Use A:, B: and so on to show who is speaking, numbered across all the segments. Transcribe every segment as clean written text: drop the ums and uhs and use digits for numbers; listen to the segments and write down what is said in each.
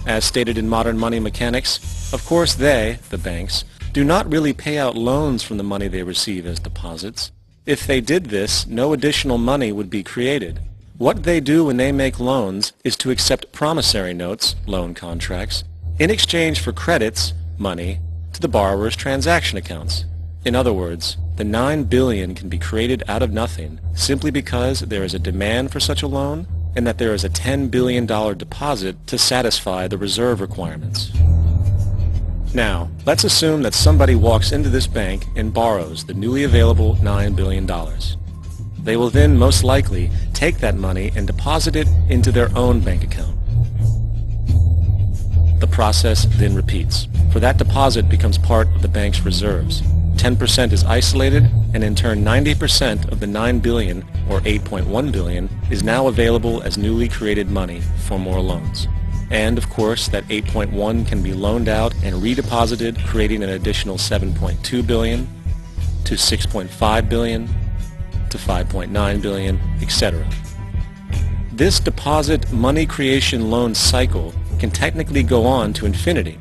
A: As stated in Modern Money Mechanics, of course they, the banks, do not really pay out loans from the money they receive as deposits. If they did this, no additional money would be created. What they do when they make loans is to accept promissory notes, loan contracts, in exchange for credits, money, to the borrower's transaction accounts. In other words, the $9 billion can be created out of nothing simply because there is a demand for such a loan and that there is a $10 billion deposit to satisfy the reserve requirements. Now, let's assume that somebody walks into this bank and borrows the newly available $9 billion. They will then most likely take that money and deposit it into their own bank account. The process then repeats, for that deposit becomes part of the bank's reserves. 10% is isolated, and in turn 90% of the $9 billion, or $8.1 billion, is now available as newly created money for more loans. And of course, that 8.1 can be loaned out and redeposited, creating an additional 7.2 billion, to 6.5 billion, to 5.9 billion, etc. This deposit money creation loan cycle can technically go on to infinity.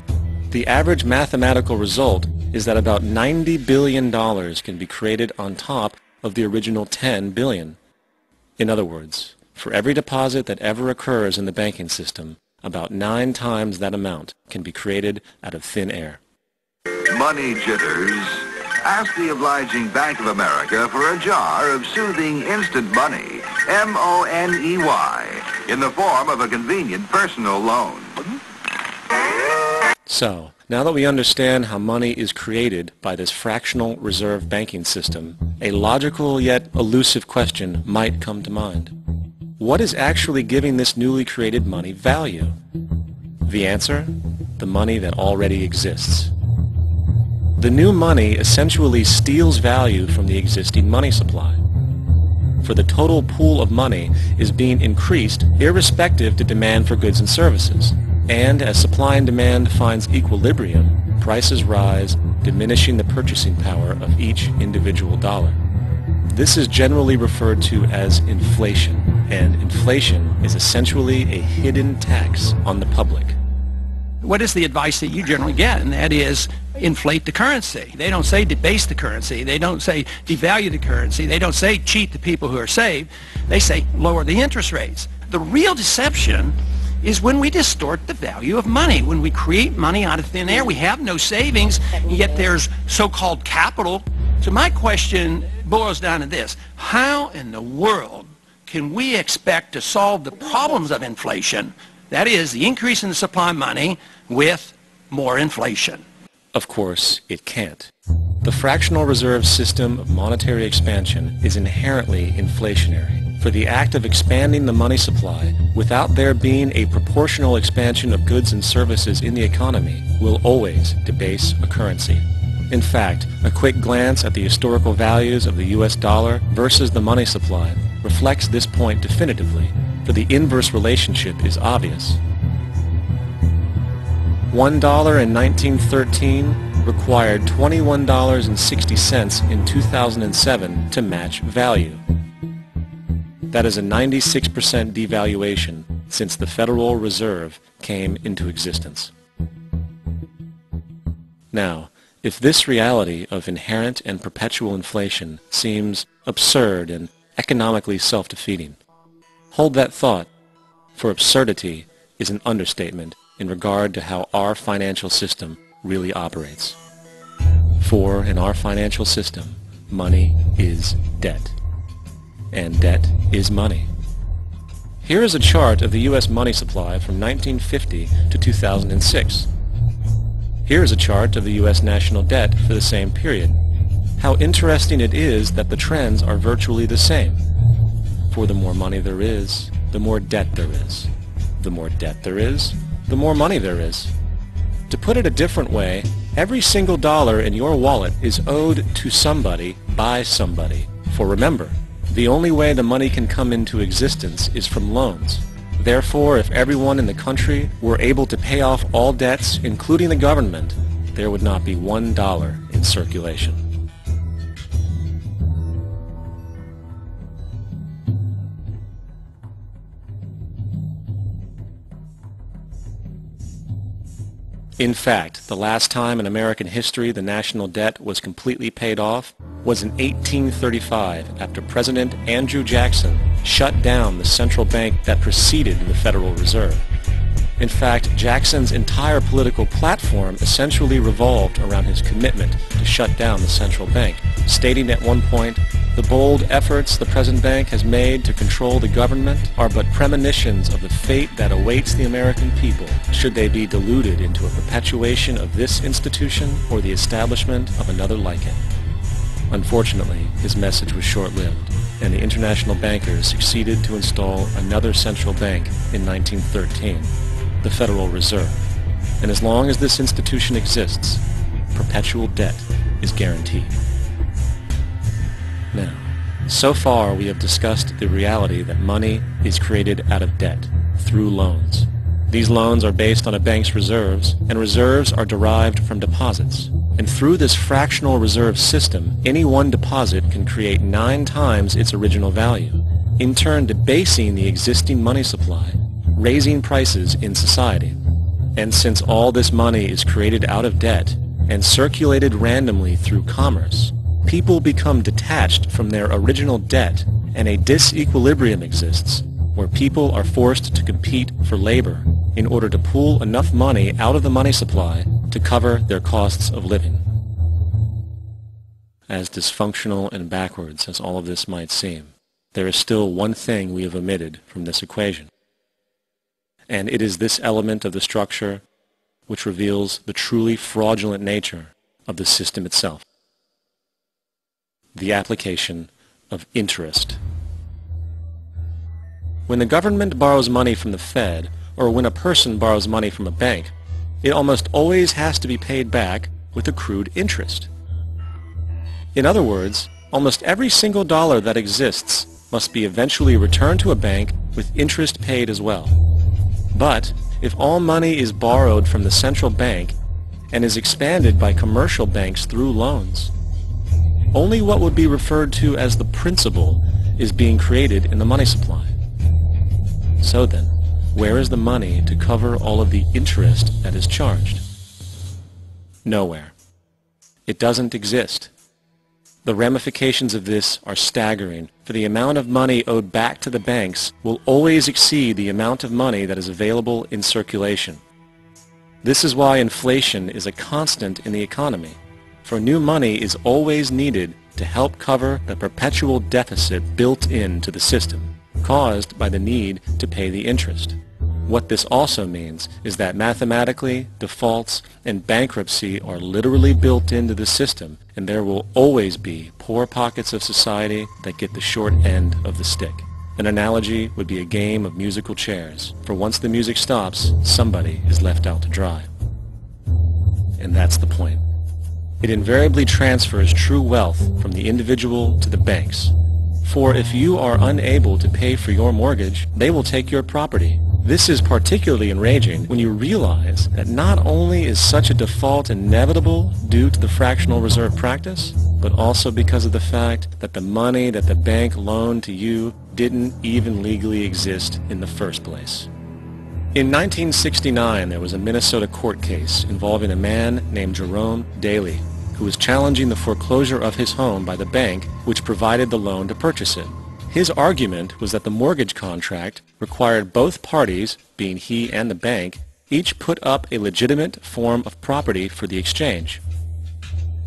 A: The average mathematical result is that about $90 billion can be created on top of the original $10 billion. In other words, for every deposit that ever occurs in the banking system, about 9 times that amount can be created out of thin air.
B: Money jitters. Ask the obliging Bank of America for a jar of soothing instant money, M-O-N-E-Y, in the form of a convenient personal loan.
A: So, now that we understand how money is created by this fractional reserve banking system, a logical yet elusive question might come to mind. What is actually giving this newly created money value? The answer? The money that already exists. The new money essentially steals value from the existing money supply. For the total pool of money is being increased irrespective to demand for goods and services. And as supply and demand finds equilibrium, prices rise, diminishing the purchasing power of each individual dollar. This is generally referred to as inflation, and inflation is essentially a hidden tax on the public.
C: What is the advice that you generally get? And that is inflate the currency. They don't say debase the currency. They don't say devalue the currency. They don't say cheat the people who are saved. They say lower the interest rates. The real deception is when we distort the value of money. When we create money out of thin air, we have no savings, and yet there's so-called capital. So my question boils down to this: how in the world can we expect to solve the problems of inflation, that is, the increase in the supply of money, with more inflation?
A: Of course, it can't. The fractional reserve system of monetary expansion is inherently inflationary. For the act of expanding the money supply without there being a proportional expansion of goods and services in the economy will always debase a currency. In fact, a quick glance at the historical values of the US dollar versus the money supply reflects this point definitively, for the inverse relationship is obvious. $1 in 1913 required $21.60 in 2007 to match value. That is a 96% devaluation since the Federal Reserve came into existence. Now, if this reality of inherent and perpetual inflation seems absurd and economically self-defeating, hold that thought, for absurdity is an understatement in regard to how our financial system really operates. For in our financial system, money is debt. And debt is money. Here is a chart of the U.S. money supply from 1950 to 2006. Here is a chart of the U.S. national debt for the same period. How interesting it is that the trends are virtually the same. For the more money there is, the more debt there is. The more debt there is, the more money there is. To put it a different way, every single dollar in your wallet is owed to somebody by somebody. For remember, the only way the money can come into existence is from loans. Therefore, if everyone in the country were able to pay off all debts, including the government, there would not be $1 in circulation. In fact, the last time in American history the national debt was completely paid off was in 1835 after President Andrew Jackson shut down the central bank that preceded the Federal Reserve. In fact, Jackson's entire political platform essentially revolved around his commitment to shut down the central bank, stating at one point, "The bold efforts the present bank has made to control the government are but premonitions of the fate that awaits the American people should they be deluded into a perpetuation of this institution or the establishment of another like it." Unfortunately, his message was short-lived, and the international bankers succeeded to install another central bank in 1913, the Federal Reserve. And as long as this institution exists, perpetual debt is guaranteed. Now, so far we have discussed the reality that money is created out of debt, through loans. These loans are based on a bank's reserves, and reserves are derived from deposits. And through this fractional reserve system, any one deposit can create 9 times its original value, in turn debasing the existing money supply, raising prices in society. And since all this money is created out of debt and circulated randomly through commerce, people become detached from their original debt, and a disequilibrium exists where people are forced to compete for labor in order to pool enough money out of the money supply to cover their costs of living. As dysfunctional and backwards as all of this might seem, there is still one thing we have omitted from this equation. And it is this element of the structure which reveals the truly fraudulent nature of the system itself. The application of interest. When the government borrows money from the Fed, or when a person borrows money from a bank, it almost always has to be paid back with accrued interest. In other words, almost every single dollar that exists must be eventually returned to a bank with interest paid as well. But if all money is borrowed from the central bank and is expanded by commercial banks through loans, only what would be referred to as the principal is being created in the money supply. So then, where is the money to cover all of the interest that is charged? Nowhere. It doesn't exist. The ramifications of this are staggering, for the amount of money owed back to the banks will always exceed the amount of money that is available in circulation. This is why inflation is a constant in the economy, for new money is always needed to help cover the perpetual deficit built into the system, caused by the need to pay the interest. What this also means is that mathematically, defaults and bankruptcy are literally built into the system, and there will always be poor pockets of society that get the short end of the stick. An analogy would be a game of musical chairs, for once the music stops, somebody is left out to dry. And that's the point. It invariably transfers true wealth from the individual to the banks. For if you are unable to pay for your mortgage, they will take your property. This is particularly enraging when you realize that not only is such a default inevitable due to the fractional reserve practice, but also because of the fact that the money that the bank loaned to you didn't even legally exist in the first place. In 1969, there was a Minnesota court case involving a man named Jerome Daly, who was challenging the foreclosure of his home by the bank which provided the loan to purchase it. His argument was that the mortgage contract required both parties, being he and the bank, each put up a legitimate form of property for the exchange.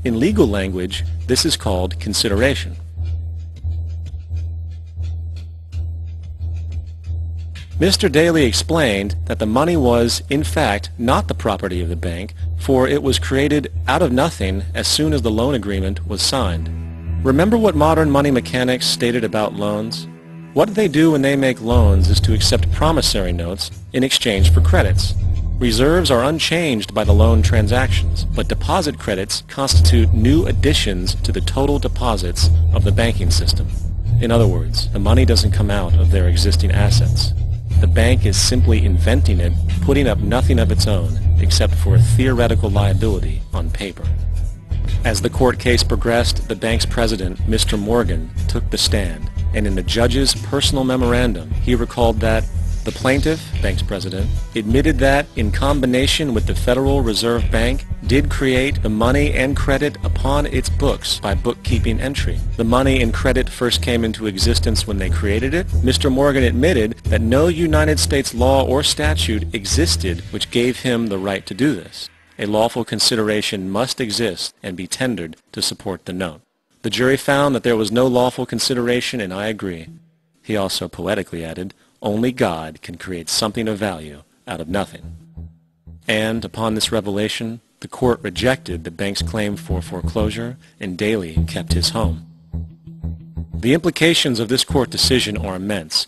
A: In legal language, this is called consideration. Mr. Daly explained that the money was, in fact, not the property of the bank, for it was created out of nothing as soon as the loan agreement was signed. Remember what modern money mechanics stated about loans? What they do when they make loans is to accept promissory notes in exchange for credits. Reserves are unchanged by the loan transactions, but deposit credits constitute new additions to the total deposits of the banking system. In other words, the money doesn't come out of their existing assets. The bank is simply inventing it, putting up nothing of its own, except for a theoretical liability on paper. As the court case progressed, the bank's president, Mr. Morgan, took the stand, and in the judge's personal memorandum, he recalled that The plaintiff, bank's president, admitted that, in combination with the Federal Reserve Bank, did create the money and credit upon its books by bookkeeping entry. The money and credit first came into existence when they created it. Mr. Morgan admitted that no United States law or statute existed which gave him the right to do this. A lawful consideration must exist and be tendered to support the note. The jury found that there was no lawful consideration, and I agree. He also poetically added, "Only God can create something of value out of nothing." And upon this revelation, the court rejected the bank's claim for foreclosure, and Daly kept his home. The implications of this court decision are immense.